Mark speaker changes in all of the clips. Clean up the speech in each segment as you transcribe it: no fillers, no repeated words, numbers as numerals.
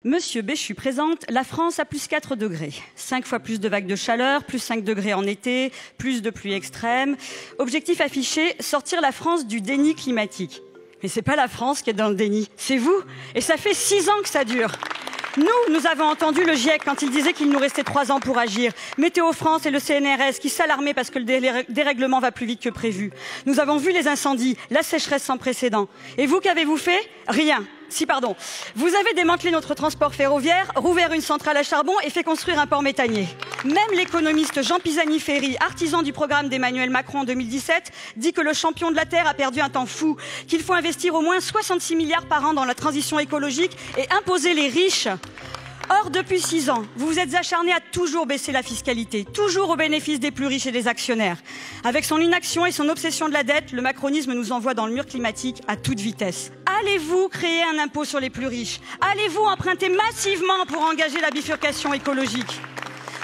Speaker 1: Monsieur Béchu présente la France à plus 4 degrés. 5 fois plus de vagues de chaleur, plus 5 degrés en été, plus de pluie extrême. Objectif affiché, sortir la France du déni climatique. Mais c'est pas la France qui est dans le déni, c'est vous. Et ça fait 6 ans que ça dure. Nous avons entendu le GIEC quand il disait qu'il nous restait 3 ans pour agir. Météo France et le CNRS qui s'alarmaient parce que le dérèglement va plus vite que prévu. Nous avons vu les incendies, la sécheresse sans précédent. Et vous, qu'avez-vous fait? Rien. Si, pardon. Vous avez démantelé notre transport ferroviaire, rouvert une centrale à charbon et fait construire un port méthanier. Même l'économiste Jean Pisani-Ferry, artisan du programme d'Emmanuel Macron en 2017, dit que le champion de la Terre a perdu un temps fou, qu'il faut investir au moins 66 milliards par an dans la transition écologique et imposer les riches. Or, depuis 6 ans, vous vous êtes acharné à toujours baisser la fiscalité, toujours au bénéfice des plus riches et des actionnaires. Avec son inaction et son obsession de la dette, le macronisme nous envoie dans le mur climatique à toute vitesse. Allez-vous créer un impôt sur les plus riches? Allez-vous emprunter massivement pour engager la bifurcation écologique?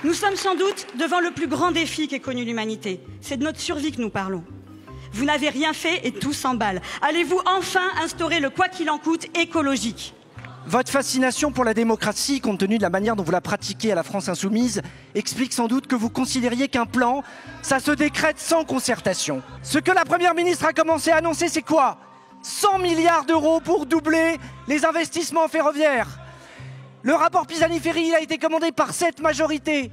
Speaker 1: Nous sommes sans doute devant le plus grand défi qu'ait connu l'humanité. C'est de notre survie que nous parlons. Vous n'avez rien fait et tout s'emballe. Allez-vous enfin instaurer le quoi qu'il en coûte écologique?
Speaker 2: Votre fascination pour la démocratie, compte tenu de la manière dont vous la pratiquez à la France insoumise, explique sans doute que vous considériez qu'un plan, ça se décrète sans concertation. Ce que la Première ministre a commencé à annoncer, c'est quoi? 100 milliards d'euros pour doubler les investissements ferroviaires. Le rapport Pisani-Ferry, il a été commandé par cette majorité.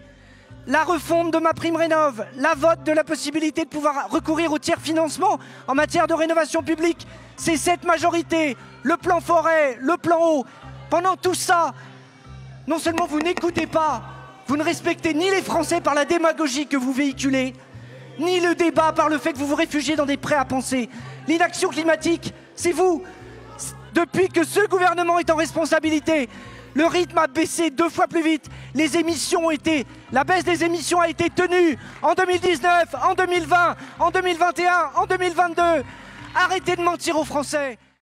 Speaker 2: La refonte de MaPrimeRénov', la vote de la possibilité de pouvoir recourir au tiers-financement en matière de rénovation publique, c'est cette majorité. Le plan forêt, le plan eau. Pendant tout ça, non seulement vous n'écoutez pas, vous ne respectez ni les Français par la démagogie que vous véhiculez, ni le débat par le fait que vous vous réfugiez dans des prêts à penser. L'inaction climatique, c'est vous. Depuis que ce gouvernement est en responsabilité, le rythme a baissé 2 fois plus vite. La baisse des émissions a été tenue en 2019, en 2020, en 2021, en 2022. Arrêtez de mentir aux Français.